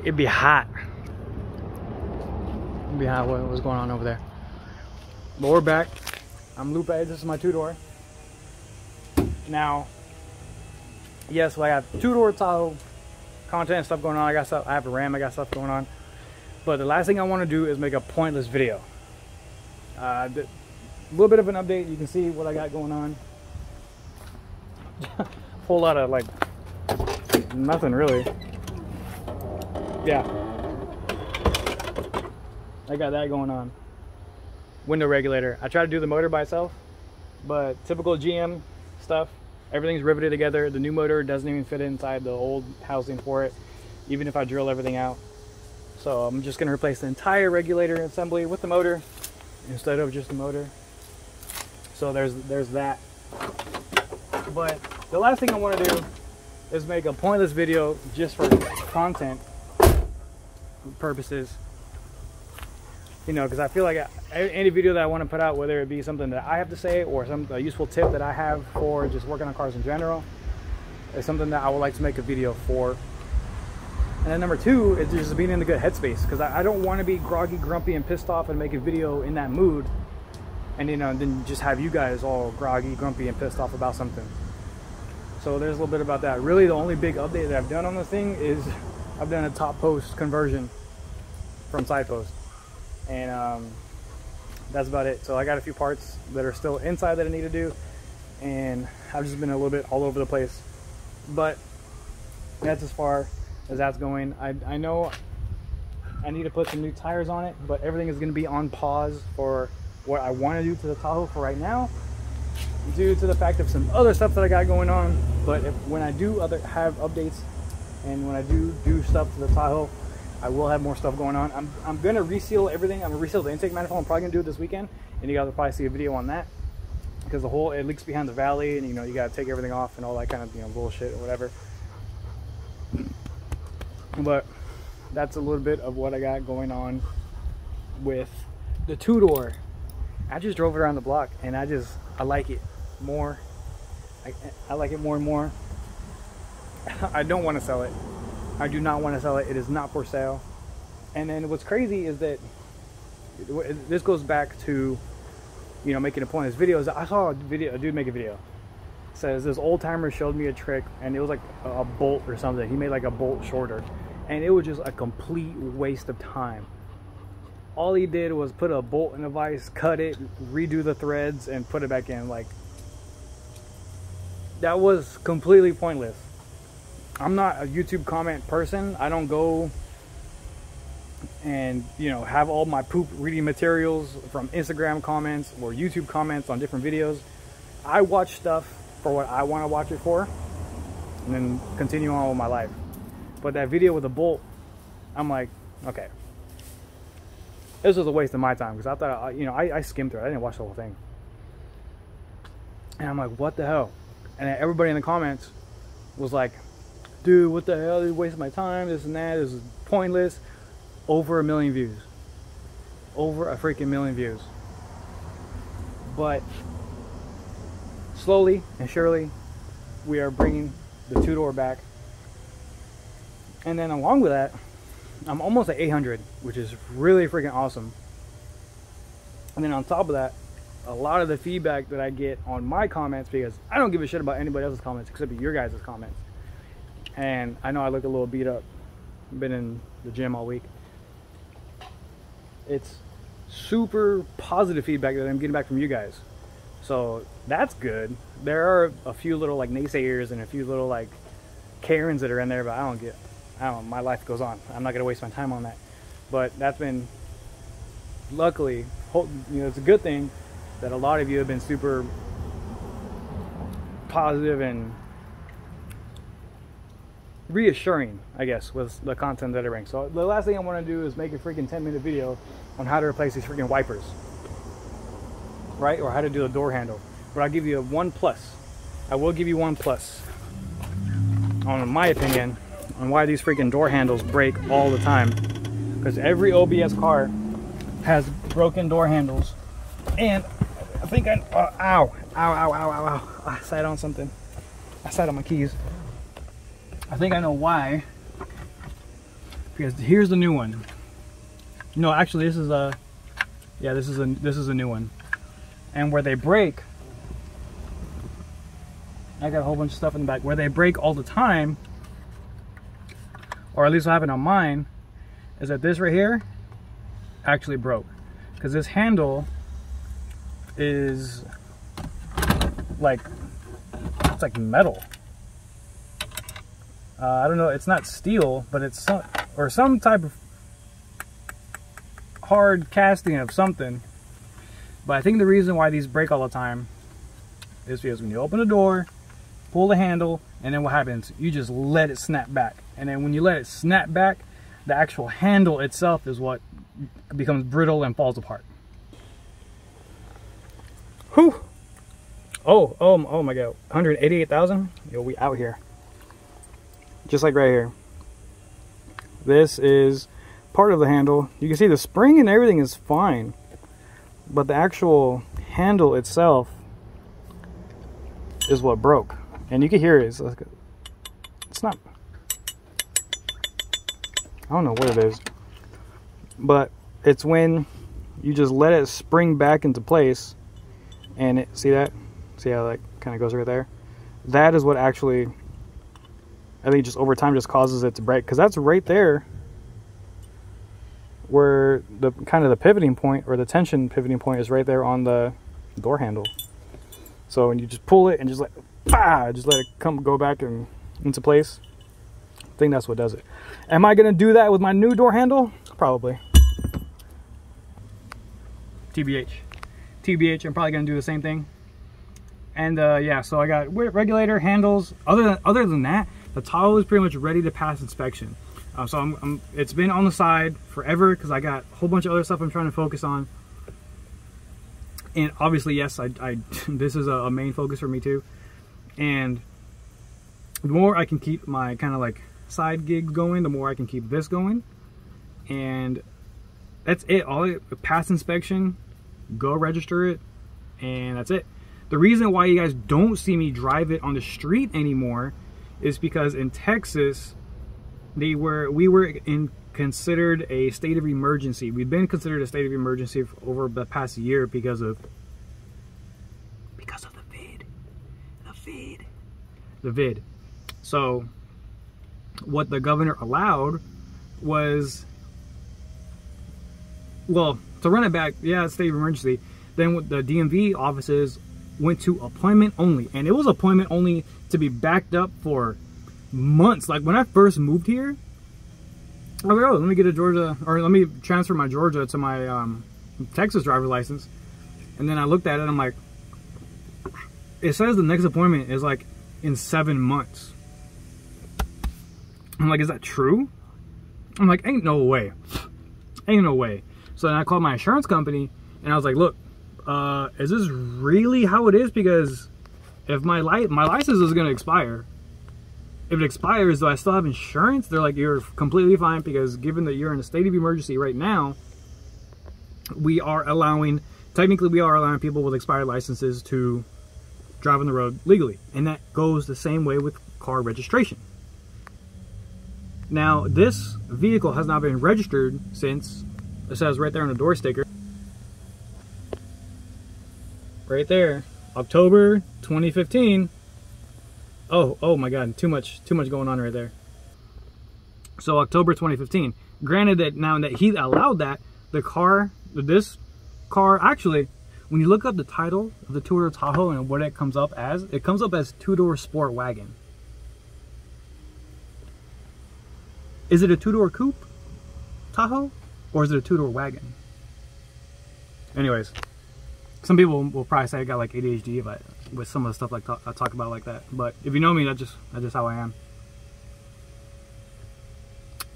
it'd be hot. It'd be hot. What's going on over there? But we're back. I'm Lupe. This is my two-door. Now, yes, well, I got two-door Tahoe content and stuff going on. I have a Ram. I got stuff going on. But the last thing I want to do is make a pointless video. A little bit of an update. You can see what I got going on. Whole lot of like nothing really. Yeah, I got that going on. Window regulator. I try to do the motor by itself, but typical GM stuff. Everything's riveted together. The new motor doesn't even fit inside the old housing for it, even if I drill everything out. So I'm just going to replace the entire regulator assembly with the motor instead of just the motor. So there's that. But the last thing I want to do is make a pointless video just for content purposes. You know, because I feel like any video that I want to put out, whether it be something that I have to say or a useful tip that I have for just working on cars in general, is something that I would like to make a video for. And then number two is just being in a good headspace, because I don't want to be groggy, grumpy, and pissed off and make a video in that mood, and you know, then just have you guys all groggy, grumpy, and pissed off about something. So there's a little bit about that. Really, the only big update that I've done on the thing is I've done a top post conversion from side post. And that's about it. So I got a few parts that are still inside that I need to do, and I've just been a little bit all over the place, but that's as far as that's going. I know I need to put some new tires on it, but everything is going to be on pause for what I want to do to the Tahoe for right now, due to the fact of some other stuff that I got going on. But when I do have updates, and when I do stuff to the Tahoe, I will have more stuff going on. I'm gonna reseal everything. I'm gonna reseal the intake manifold. I'm probably gonna do it this weekend, and you guys will probably see a video on that, because it leaks behind the valley, and you know, you gotta take everything off and all that kind of, you know, bullshit or whatever. But that's a little bit of what I got going on with the two-door. I just drove it around the block, and I like it more. I like it more and more. I don't want to sell it. I do not want to sell it. It is not for sale. And then what's crazy is that this goes back to, you know, making a point in this video. Is I saw a dude make a video. It says this old timer showed me a trick, and it was like a bolt or something. He made like a bolt shorter, and it was just a complete waste of time. All he did was put a bolt in a vise, cut it, redo the threads, and put it back in. Like, that was completely pointless. I'm not a YouTube comment person. I don't go and, you know, have all my poop reading materials from Instagram comments or YouTube comments on different videos. I watch stuff for what I want to watch it for, and then continue on with my life. But that video with the bolt, I'm like, okay, this was a waste of my time, because I thought, you know, I skimmed through it. I didn't watch the whole thing. And I'm like, what the hell? And everybody in the comments was like, dude, what the hell? You're wasting my time, this and that. This is pointless. Over 1 million views. Over a freaking 1 million views. But slowly and surely, we are bringing the two-door back. And then along with that, I'm almost at 800, which is really freaking awesome. And then on top of that, a lot of the feedback that I get on my comments, because I don't give a shit about anybody else's comments except your guys' comments. And I know I look a little beat up. Been in the gym all week. It's super positive feedback that I'm getting back from you guys. So that's good. There are a few little like naysayers and a few little like Karens that are in there, but I don't, my life goes on. I'm not gonna waste my time on that. But that's been, luckily, you know, it's a good thing that a lot of you have been super positive and reassuring, I guess, with the content that I bring. So the last thing I want to do is make a freaking 10-minute video on how to replace these freaking wipers, right? Or how to do the door handle. But I'll give you a 1 plus. I will give you 1 plus on my opinion on why these freaking door handles break all the time. Because every OBS car has broken door handles. And I think ow. I sat on something. I sat on my keys. I think I know why because here's the new one. No, actually this is a, yeah, this is a new one. And where they break, I got a whole bunch of stuff in the back. Where they break all the time, or at least what happened on mine, is that this right here actually broke. Because this handle is like, it's like metal. I don't know, it's not steel, but it's some type of hard casting of something. But I think the reason why these break all the time is because when you open the door, pull the handle, and then what happens? You just let it snap back. And then when you let it snap back, the actual handle itself is what becomes brittle and falls apart. Whew! Oh my god, 188,000? Yo, we out here. Just like right here. This is part of the handle. You can see the spring and everything is fine, but the actual handle itself is what broke. And you can hear it. It's not, I don't know what it is, but it's when you just let it spring back into place, and it, see that? See how that kind of goes right there? That is what actually, I think, just over time just causes it to break, because that's right there where the kind of the pivoting point, or the tension pivoting point, is right there on the door handle. So when you just pull it and just just let it go back and into place, I think that's what does it. Am I gonna do that with my new door handle? Probably. TBH, I'm probably gonna do the same thing. And yeah, so I got regulator, handles. Other than that, the Tahoe is pretty much ready to pass inspection. So it's been on the side forever because I got a whole bunch of other stuff I'm trying to focus on. And obviously, yes, this is a main focus for me too. And the more I can keep my kind of like side gigs going, the more I can keep this going. And that's it. Pass inspection, go register it, and that's it. The reason why you guys don't see me drive it on the street anymore is because in Texas, we were considered a state of emergency. We've been considered a state of emergency for over the past year because of the vid. So what the governor allowed was, well, to run it back, yeah, state of emergency. Then with the DMV offices went to appointment only, and it was appointment only to be backed up for months. Like when I first moved here, I was like, oh, let me get a Georgia, or let me transfer my Georgia to my Texas driver's license. And then I looked at it and I'm like, it says the next appointment is like in 7 months. I'm like, is that true? I'm like, ain't no way. Ain't no way. So then I called my insurance company and I was like, look, is this really how it is? Because if my license is going to expire, if it expires, do I still have insurance? They're like, you're completely fine, because given that you're in a state of emergency right now, technically we are allowing people with expired licenses to drive on the road legally. And that goes the same way with car registration. Now, this vehicle has not been registered since, it says right there on the door sticker, right there, October 2015. Oh my god, too much going on right there. So October 2015. Granted that now that he allowed that, this car actually, when you look up the title of the two-door Tahoe and what it comes up as two-door sport wagon. Is it a two-door coupe Tahoe, or is it a two-door wagon? Anyways, some people will probably say I got like ADHD with some of the stuff like I talk about like that. But if you know me, that's just how I am.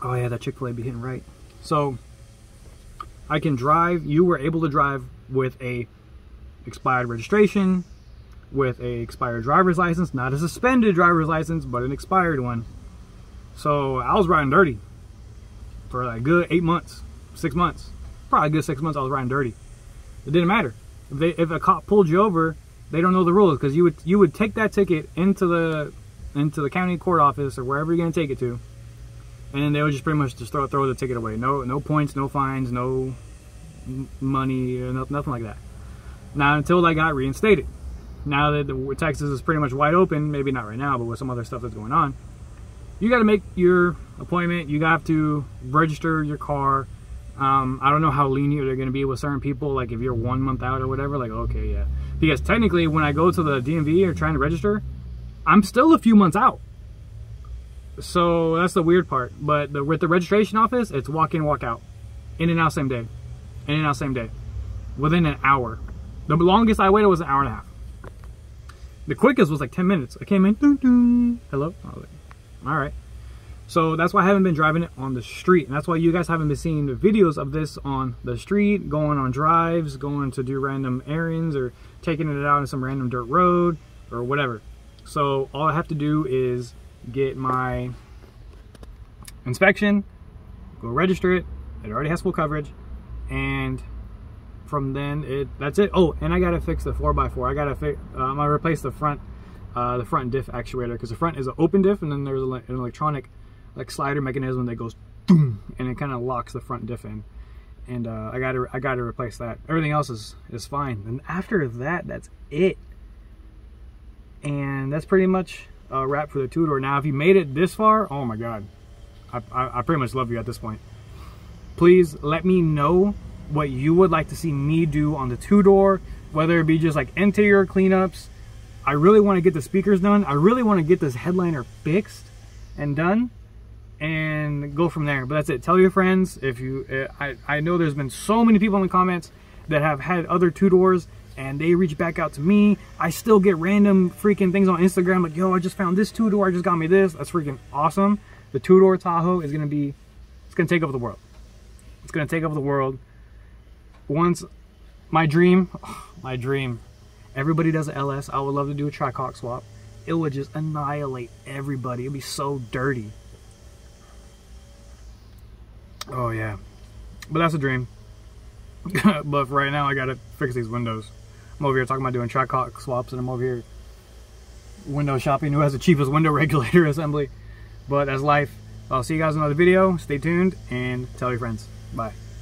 Oh yeah, that Chick-fil-A be hitting right. So I can drive. You were able to drive with a expired registration, with a expired driver's license, not a suspended driver's license, but an expired one. So I was riding dirty for like good 8 months, 6 months, probably a good 6 months. I was riding dirty. It didn't matter. If a cop pulled you over, they don't know the rules, because you would take that ticket into the county court office or wherever you're gonna take it to, and then they would just pretty much just throw the ticket away. No points, no fines, no money, or nothing like that. Now, until I got reinstated. Now that Texas is pretty much wide open, maybe not right now, but with some other stuff that's going on, you got to make your appointment. You have to register your car. I don't know how lenient they're going to be with certain people, like if you're 1 month out or whatever, like, okay, yeah. Because technically, when I go to the DMV or trying to register, I'm still a few months out. So that's the weird part. But with the registration office, it's walk in, walk out. In and out same day. In and out same day. Within an hour. The longest I waited was an hour and a half. The quickest was like 10 minutes. I came in, doo -doo, hello. All right. So that's why I haven't been driving it on the street. And that's why you guys haven't been seeing the videos of this on the street, going on drives, going to do random errands, or taking it out on some random dirt road or whatever. So all I have to do is get my inspection, go register it. It already has full coverage. And from then that's it. Oh, and I gotta fix the 4x4. I gotta fix. I'm gonna replace the front diff actuator, because the front is an open diff, and then there's an electronic like slider mechanism that goes boom, and it kind of locks the front diff in. And I gotta replace that. Everything else is fine. And after that, that's it. And that's pretty much a wrap for the two-door. Now, if you made it this far, oh my God, I pretty much love you at this point. Please let me know what you would like to see me do on the two-door, whether it be just like interior cleanups. I really want to get the speakers done. I really want to get this headliner fixed and done, and go from there. But that's it. Tell your friends. If you, I know there's been so many people in the comments that have had other two-doors, and they reach back out to me. I still get random freaking things on Instagram like, yo, I just found this two-door, I just got me this. That's freaking awesome. The two-door Tahoe is gonna be, it's gonna take over the world. It's gonna take over the world. Once, my dream, everybody does an LS. I would love to do a tricock swap. It would just annihilate everybody. It'd be so dirty. Oh yeah, but that's a dream. But for right now, I gotta fix these windows. I'm over here talking about doing tricock swaps, and I'm over here window shopping who has the cheapest window regulator assembly. But that's life. I'll see you guys in another video. Stay tuned and tell your friends. Bye.